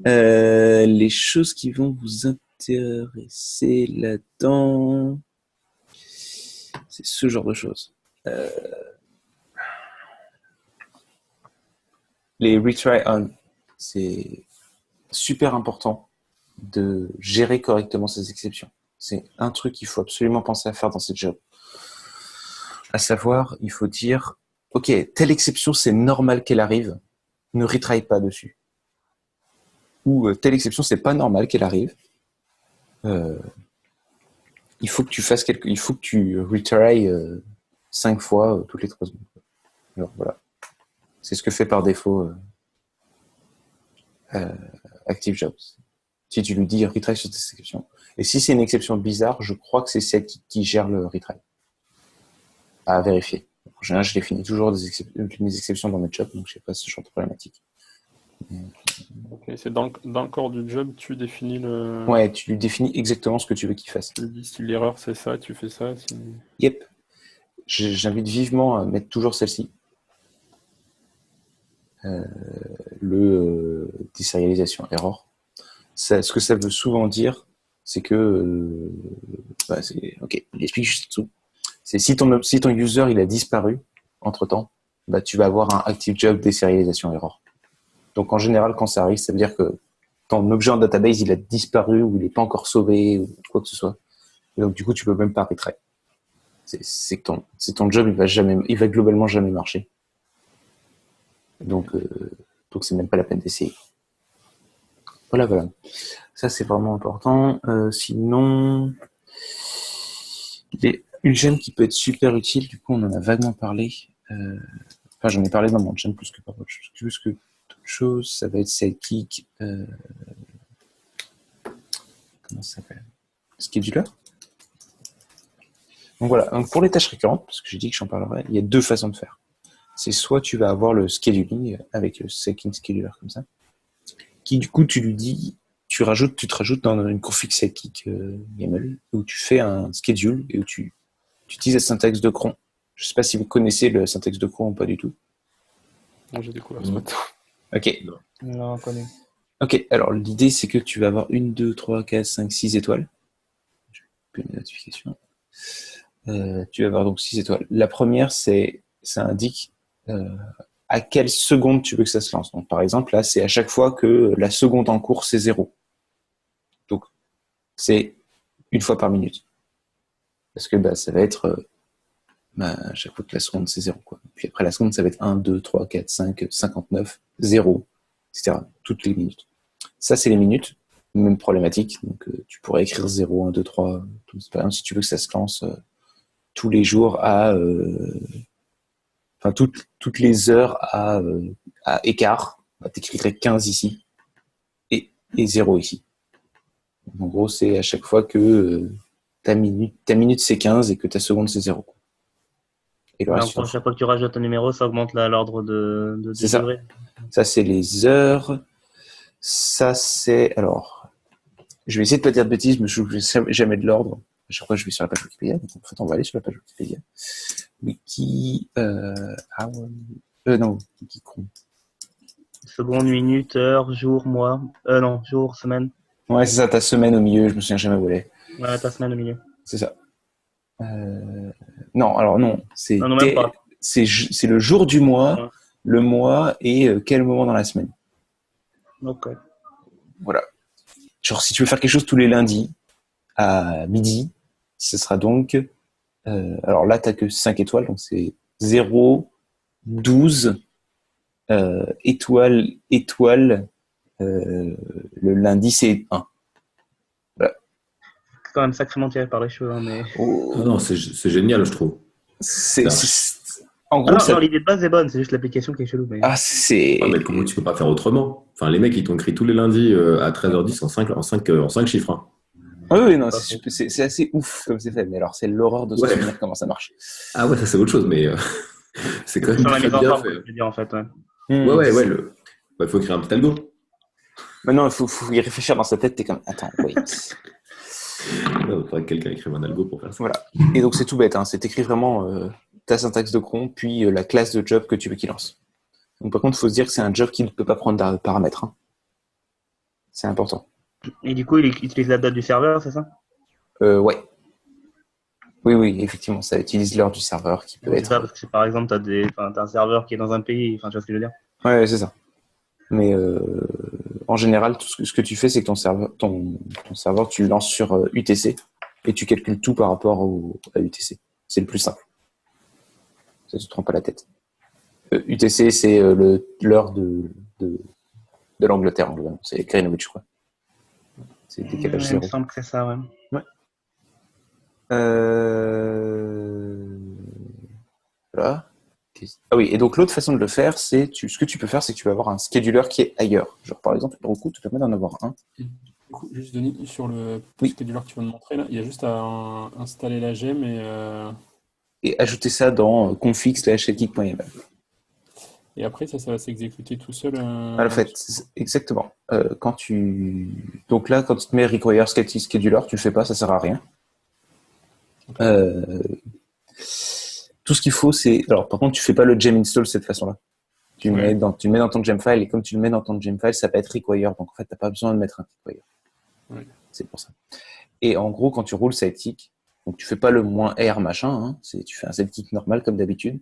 Les choses qui vont vous intéresser là-dedans, c'est ce genre de choses. Les retry on, c'est super important de gérer correctement ces exceptions. C'est un truc qu'il faut absolument penser à faire dans cette job. À savoir, il faut dire, ok, telle exception, c'est normal qu'elle arrive, ne retry pas dessus. Ou telle exception, c'est pas normal qu'elle arrive. Il faut que tu fasses il faut que tu retry 5 fois toutes les 3 secondes. Alors voilà. C'est ce que fait par défaut ActiveJob. Si tu lui dis retry sur cette exception. Et si c'est une exception bizarre, je crois que c'est celle qui gère le retry. À vérifier. En général, je définis toujours mes exceptions dans mes jobs, donc je sais pas ce genre de problématique. Okay, c'est dans le corps du job, tu définis le... Ouais, tu lui définis exactement ce que tu veux qu'il fasse. Tu lui dis si l'erreur c'est ça, tu fais ça. Si... Yep. J'invite vivement à mettre toujours celle-ci. Deserialisation error. Ce que ça veut souvent dire, c'est que... ok, il explique juste dessous. C'est si ton user il a disparu entre-temps, tu vas avoir un ActiveJob deserialisation error. Donc en général, quand ça arrive, ça veut dire que ton objet en database il a disparu ou il n'est pas encore sauvé ou quoi que ce soit. Et donc du coup, tu peux même pas retry. C'est que ton job il va globalement jamais marcher. Donc c'est même pas la peine d'essayer. Voilà. Ça c'est vraiment important. Sinon, une chaîne qui peut être super utile, du coup on en a vaguement parlé. Enfin j'en ai parlé dans mon chaîne plus que d'autres choses, ça va être Sidekick. Comment ça s'appelle? Scheduler. Donc voilà, donc pour les tâches récurrentes, parce que j'ai dit que j'en parlerai, il y a 2 façons de faire. C'est soit tu vas avoir le scheduling avec le Sidekick Scheduler comme ça, qui du coup tu lui dis, tu te rajoutes dans une config Sidekick YAML où tu fais un schedule et où tu utilises la syntaxe de cron. Je ne sais pas si vous connaissez le syntaxe de cron ou pas du tout. Non, j'ai découvert ce matin. Ok. Non, connu. Ok, alors l'idée c'est que tu vas avoir 1, 2, 3, 4, 5, 6 étoiles. Je vais couper une notification. Tu vas avoir donc 6 étoiles. La première, ça indique à quelle seconde tu veux que ça se lance. Donc, par exemple, là, c'est à chaque fois que la seconde en cours, c'est 0. Donc, c'est 1 fois par minute. Parce que ça va être à chaque fois que la seconde, c'est 0. Quoi. Puis après, la seconde, ça va être 1, 2, 3, 4, 5, 59, 0, etc. Toutes les minutes. Ça, c'est les minutes. Même problématique. Donc, tu pourrais écrire 0, 1, 2, 3. Par exemple, si tu veux que ça se lance tous les jours toutes les heures à écart, t'écrirais 15 ici et 0 ici. En gros, c'est à chaque fois que ta minute c'est 15 et que ta seconde c'est 0. Et le reste, tu t'en À fous. chaque fois que tu rajoutes un numéro, ça augmente l'ordre de C'est ça. durée. Ça, c'est les heures. Ça, c'est... Alors, je vais essayer de pas dire de bêtises, mais je ne sais jamais de l'ordre. À chaque fois, je vais sur la page Wikipédia. Donc, en fait, on va aller sur la page Wikipédia. Wiki... non, Wikicron. Seconde, minute, heure, jour, mois. Non, jour, semaine. Ouais, c'est ça, ta semaine au milieu, je me souviens jamais où elle est. Ouais, ta semaine au milieu. C'est ça. Non, alors non, c'est Non, même pas. c'est le jour du mois, Ouais. le mois et quel moment dans la semaine. Ok. Voilà. Genre, si tu veux faire quelque chose tous les lundis à midi, ce sera donc... alors là, tu n'as que 5 étoiles, donc c'est 0, 12, étoile, le lundi, c'est 1. Voilà. C'est quand même sacrément tiré par les cheveux, hein, mais... Oh, Non, c'est génial, je trouve. En gros, non, l'idée de base est bonne, c'est juste l'application qui est chelou. Mais... Ah, c'est... Ouais, mais comment tu peux pas faire autrement? Enfin, les mecs, ils t'ont écrit tous les lundis à 13h10 en 5 chiffres. Hein. Ah oui, non, c'est assez ouf comme c'est fait, mais alors c'est l'horreur de se souvenir comment ça marche. Ah ouais, ça c'est autre chose, mais c'est quand même très bien fait. Je veux dire, en fait, ouais. Ouais. Il faut écrire un petit algo. Maintenant, il faut y réfléchir dans sa tête, t'es comme, attends, wait. Il faudrait que quelqu'un écrive un algo pour faire ça. Voilà. Et donc c'est tout bête, hein. C'est t'écris vraiment ta syntaxe de cron, puis la classe de job que tu veux qu'il lance. Donc par contre, il faut se dire que c'est un job qui ne peut pas prendre de paramètres. Hein. C'est important. Et du coup, il utilise la date du serveur, c'est ça? Ouais. Oui, effectivement, ça utilise l'heure du serveur qui peut être... Ça, parce que par exemple, t'as un serveur qui est dans un pays, enfin, tu vois ce que je veux dire? Ouais, c'est ça. Mais en général, tout ce que tu fais, c'est que ton serveur, tu le lances sur UTC et tu calcules tout par rapport à UTC. C'est le plus simple. Ça ne te prend pas la tête. UTC, c'est l'heure de l'Angleterre, en globalement. C'est Greenwich, je crois. C'est décalage Il me 0. semble que c'est ça, ouais. Voilà. Ah oui, et donc l'autre façon de le faire, c'est ce que tu peux faire, c'est que tu vas avoir un scheduler qui est ailleurs. Genre par exemple, Heroku te permet d'en avoir un. Du coup, juste Denis, sur le Oui. scheduler que tu vas me montrer, là, il y a juste à installer la gemme et ajouter ça dans config/setkick.yml. Et après, ça va s'exécuter tout seul. En fait, exactement. Donc là, quand tu te mets require scheduler, tu le fais pas, ça sert à rien. Okay. Tout ce qu'il faut, c'est... Alors, par contre, tu fais pas le gem install de cette façon-là. Tu le mets dans ton gem file, et comme tu le mets dans ton gem file, ça va être require. Donc, en fait, tu n'as pas besoin de mettre un require. Ouais. C'est pour ça. Et en gros, quand tu roules sidekick, donc tu fais pas le -r machin, hein, tu fais un sidekick normal comme d'habitude.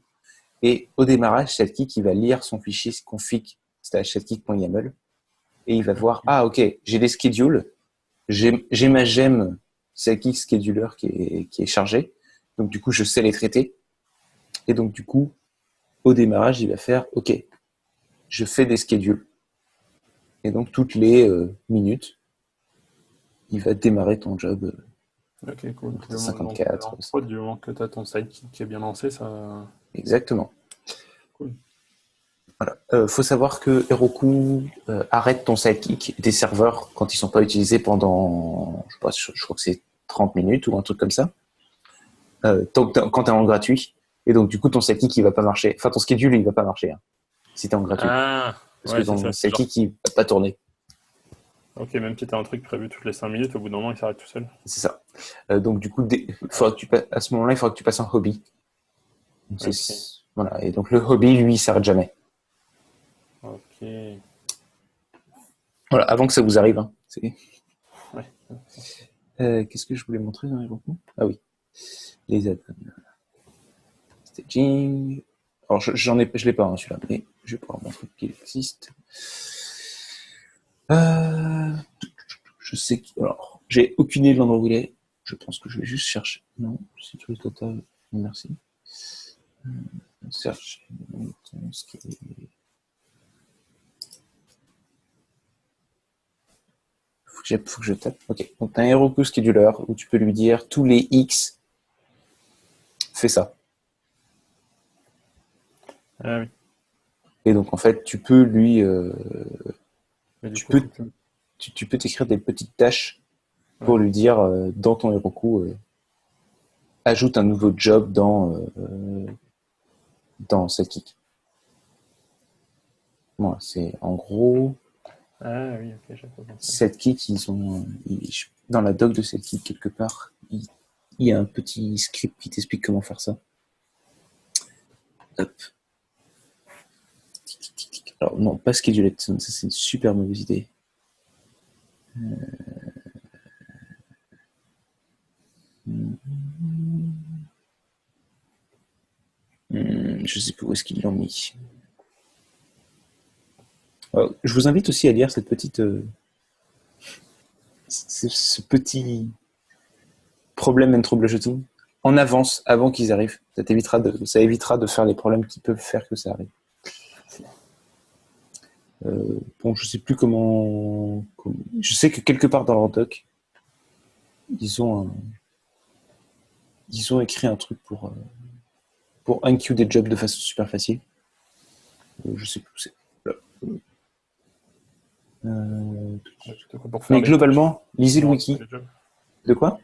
Et au démarrage, sidekick, il va lire son fichier config/sidekick.yml et il va voir, ah ok, j'ai des schedules, j'ai ma gem sidekick scheduler qui est chargée. Donc du coup, je sais les traiter. Et donc, du coup, au démarrage, il va faire « Ok, je fais des schedules. » Et donc, toutes les minutes, il va démarrer ton job. Ok, cool. 54. Du moment que tu as ton sidekick qui est bien lancé, ça... Exactement. Cool. Voilà. Faut savoir que Heroku arrête ton sidekick des serveurs quand ils ne sont pas utilisés pendant, je crois que c'est 30 minutes ou un truc comme ça. Quand tu es en gratuit. Et donc, du coup, ton sidekick, il va pas marcher. Enfin, ton schedule, il va pas marcher. Hein, si tu es en gratuit. Ah, parce que ton sidekick, il va pas tourner. Ok, même si tu as un truc prévu toutes les 5 minutes, au bout d'un moment, il s'arrête tout seul. C'est ça. Donc, du coup, à ce moment-là, il faudra que tu passes en hobby. Donc, okay. Voilà. Et donc, le hobby, lui, il s'arrête jamais. Ok. Voilà, avant que ça vous arrive. Hein. Ouais. Qu'est-ce que je voulais montrer dans les recours ? Ah oui. Les add-ons. Staging. Alors, je l'ai pas, hein, celui-là, mais je vais pouvoir montrer qu'il existe. Je sais que. Alors, j'ai aucune idée de l'endroit où il est. Je pense que je vais juste chercher. Non, sécurité totale. Merci. Search. Faut que je tape. Ok. Donc, tu as un Heroku Scheduler où tu peux lui dire tous les X, fais ça. Ah oui. Et donc, en fait, tu peux lui. Tu peux t'écrire des petites tâches pour lui dire dans ton Heroku, ajoute un nouveau job dans dans Sidekick. Moi, c'est en gros. Ah oui, ok, j'ai pas pensé. Sidekick, dans la doc de Sidekick, quelque part, il y a un petit script qui t'explique comment faire ça. Hop. Alors, non, pas Scheduled, ça c'est une super mauvaise idée. Je sais plus où est-ce qu'ils l'ont mis. Alors, je vous invite aussi à lire cette petite, ce petit problème and troubleshooting en avance, avant qu'ils arrivent. Ça évitera de faire les problèmes qui peuvent faire que ça arrive. Bon, je sais plus comment. Je sais que quelque part dans leur doc, ils ont écrit un truc pour unqueue des jobs de façon super facile. Je sais plus où c'est. Mais globalement, lisez le wiki. De quoi?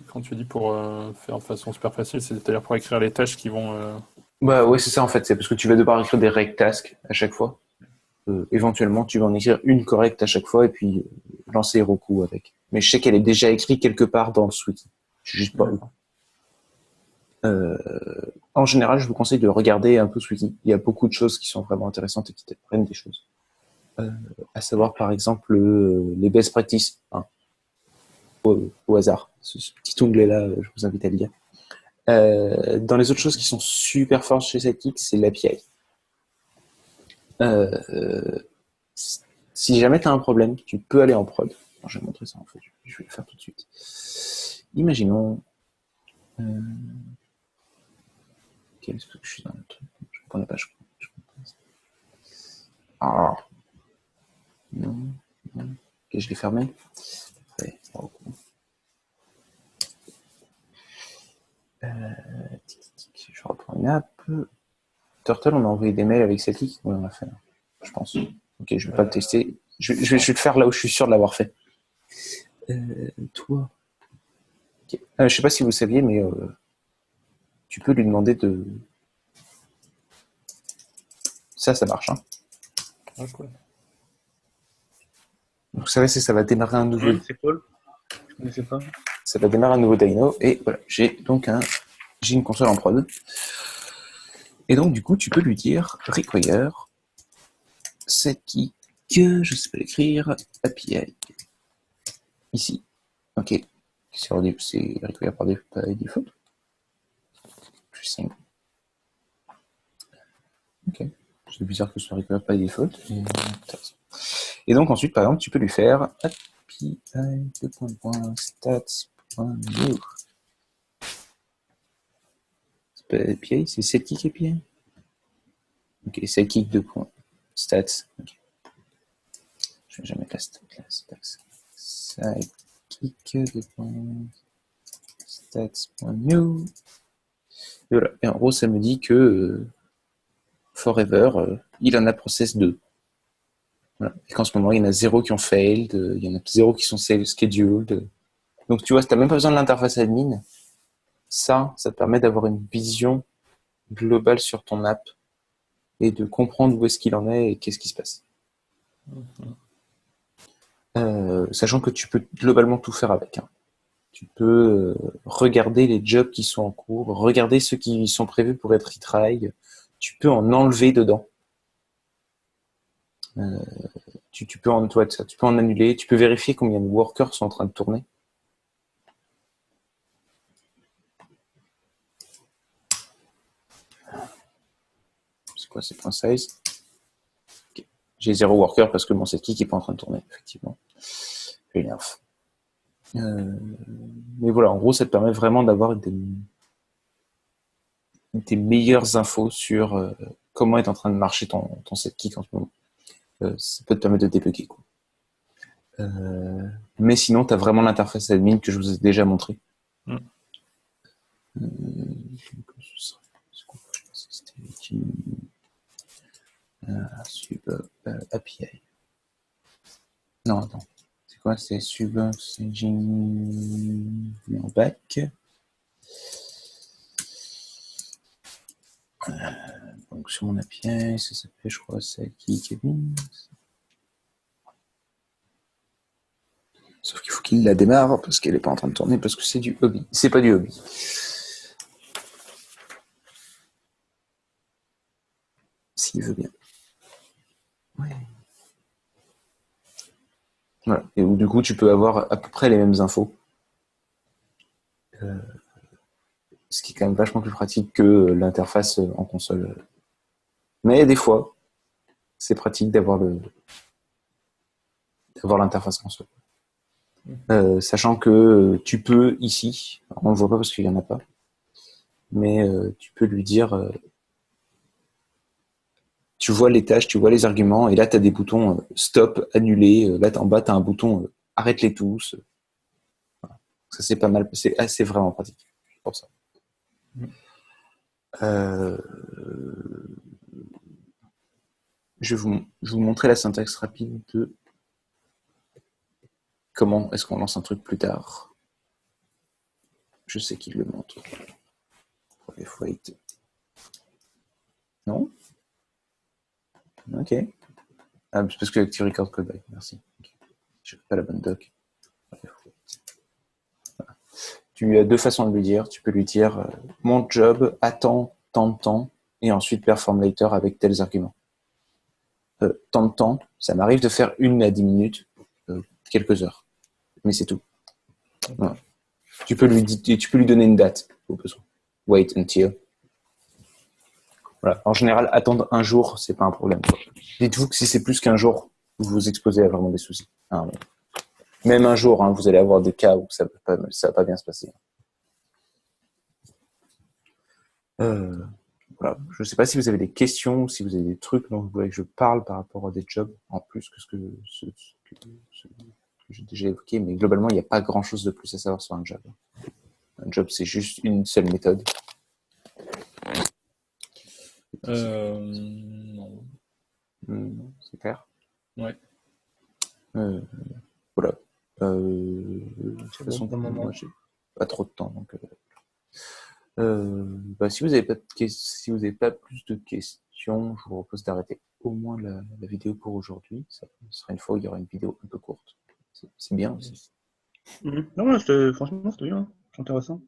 Quand tu dis pour faire de façon super facile, c'est-à-dire pour écrire les tâches qui vont... Bah ouais, c'est ça en fait. C'est parce que tu vas devoir écrire des reg tasks à chaque fois. Éventuellement, tu vas en écrire une correcte à chaque fois et puis lancer Heroku avec. Mais je sais qu'elle est déjà écrite quelque part dans le wiki. Je sais juste pas où. En général, je vous conseille de regarder un peu ce wiki. Il y a beaucoup de choses qui sont vraiment intéressantes et qui t'apprennent des choses. À savoir, par exemple, les best practices. Hein, au hasard. Ce petit onglet-là, je vous invite à le lire. Dans les autres choses qui sont super fortes chez Sidekick, c'est l'API. Si jamais tu as un problème, tu peux aller en prod. Alors, je vais montrer ça en fait. Je vais le faire tout de suite. Imaginons... Ok, est-ce que je suis dans le truc? Je ne connais pas, je crois. Ah. Non. Ok, je l'ai fermé. Ouais, je reprends une app. Turtle, on a envoyé des mails avec Sidekick. Oui, on l'a fait, je pense. Ok, je vais pas le tester. Je vais le faire là où je suis sûr de l'avoir fait. Toi. Okay. Je sais pas si vous saviez, mais tu peux lui demander de... Ça marche. Hein. Ah, cool. Vous savez, ça va démarrer un nouveau... C'est cool. Je connaissais pas. Ça va démarrer un nouveau Dino. Et voilà, j'ai donc une console en prod. Et donc, du coup, tu peux lui dire require Sidekick, je sais pas l'écrire, API. Ici. Ok. C'est require par default. Plus simple. Ok. C'est bizarre que ce soit require by default. Et donc, ensuite, par exemple, tu peux lui faire API stats.new. C'est pas API, c'est Sidekick API. Ok, Sidekick 2.stats. Okay. Je vais jamais mettre la syntaxe. Sidekick 2.stats.new. Et voilà. Et en gros, ça me dit que forever, il en a process 2. Voilà. Et qu'en ce moment, il y en a 0 qui ont failed, il y en a 0 qui sont scheduled. Donc tu vois, si tu n'as même pas besoin de l'interface admin, ça te permet d'avoir une vision globale sur ton app et de comprendre où est-ce qu'il en est et qu'est-ce qui se passe. Sachant que tu peux globalement tout faire avec. Hein. Tu peux regarder les jobs qui sont en cours, regarder ceux qui sont prévus pour être retry. Tu peux en enlever dedans. Tu peux en annuler. Tu peux vérifier combien de workers sont en train de tourner. C'est quoi ces points size? Okay. J'ai 0 worker parce que mon Sidekick n'est pas en train de tourner, effectivement. Je l'énerve. Mais voilà, en gros, ça te permet vraiment d'avoir des meilleures infos sur comment est en train de marcher ton Sidekick en ce moment. Ça peut te permettre de débugger. Quoi. Mais sinon, tu as vraiment l'interface admin que je vous ai déjà montré. Sub API. Non, attends. C'est quoi? C'est sub staging en back. Donc sur mon API, ça s'appelle, je crois, c'est qui Kevin. Sauf qu'il faut qu'il la démarre parce qu'elle n'est pas en train de tourner parce que c'est du hobby. C'est pas du hobby. S'il veut bien. Ouais. Voilà. Et où du coup tu peux avoir à peu près les mêmes infos. Ce qui est quand même vachement plus pratique que l'interface en console. Mais des fois, c'est pratique d'avoir l'interface console. Sachant que tu peux ici, on ne le voit pas parce qu'il n'y en a pas, mais tu peux lui dire, tu vois les tâches, tu vois les arguments, et là tu as des boutons stop, annuler, là en bas tu as un bouton arrête-les tous. Voilà. Ça c'est pas mal, c'est vraiment pratique pour ça. Je vais vous montrer la syntaxe rapide de comment est-ce qu'on lance un truc plus tard. Je sais qu'il le montre. Wait. Non? Ok. Ah, c'est parce que tu record code, merci. Okay. Je n'ai pas la bonne doc. Voilà. Tu as deux façons de lui dire. Tu peux lui dire mon job attend tant de temps et ensuite perform later avec tels arguments. Tant de temps, ça m'arrive de faire 1 à 10 minutes, quelques heures. Mais c'est tout. Voilà. Tu peux lui donner une date au besoin. Wait until. Voilà. En général, attendre un jour, c'est pas un problème. Dites-vous que si c'est plus qu'un jour, vous vous exposez à vraiment des soucis. Hein, même un jour, hein, vous allez avoir des cas où ça va pas bien se passer. Voilà. Je ne sais pas si vous avez des questions, si vous avez des trucs dont vous voulez que je parle par rapport à des jobs, en plus que ce que j'ai déjà évoqué, mais globalement, il n'y a pas grand-chose de plus à savoir sur un job. Un job, c'est juste une seule méthode. Non. C'est clair? Ouais. Voilà. De toute façon, moi, j'ai pas trop de temps, donc. Si vous n'avez pas plus de questions, je vous propose d'arrêter au moins la vidéo pour aujourd'hui. Ça sera une fois où il y aura une vidéo un peu courte. C'est bien aussi. Non, franchement, c'était bien. C'est intéressant.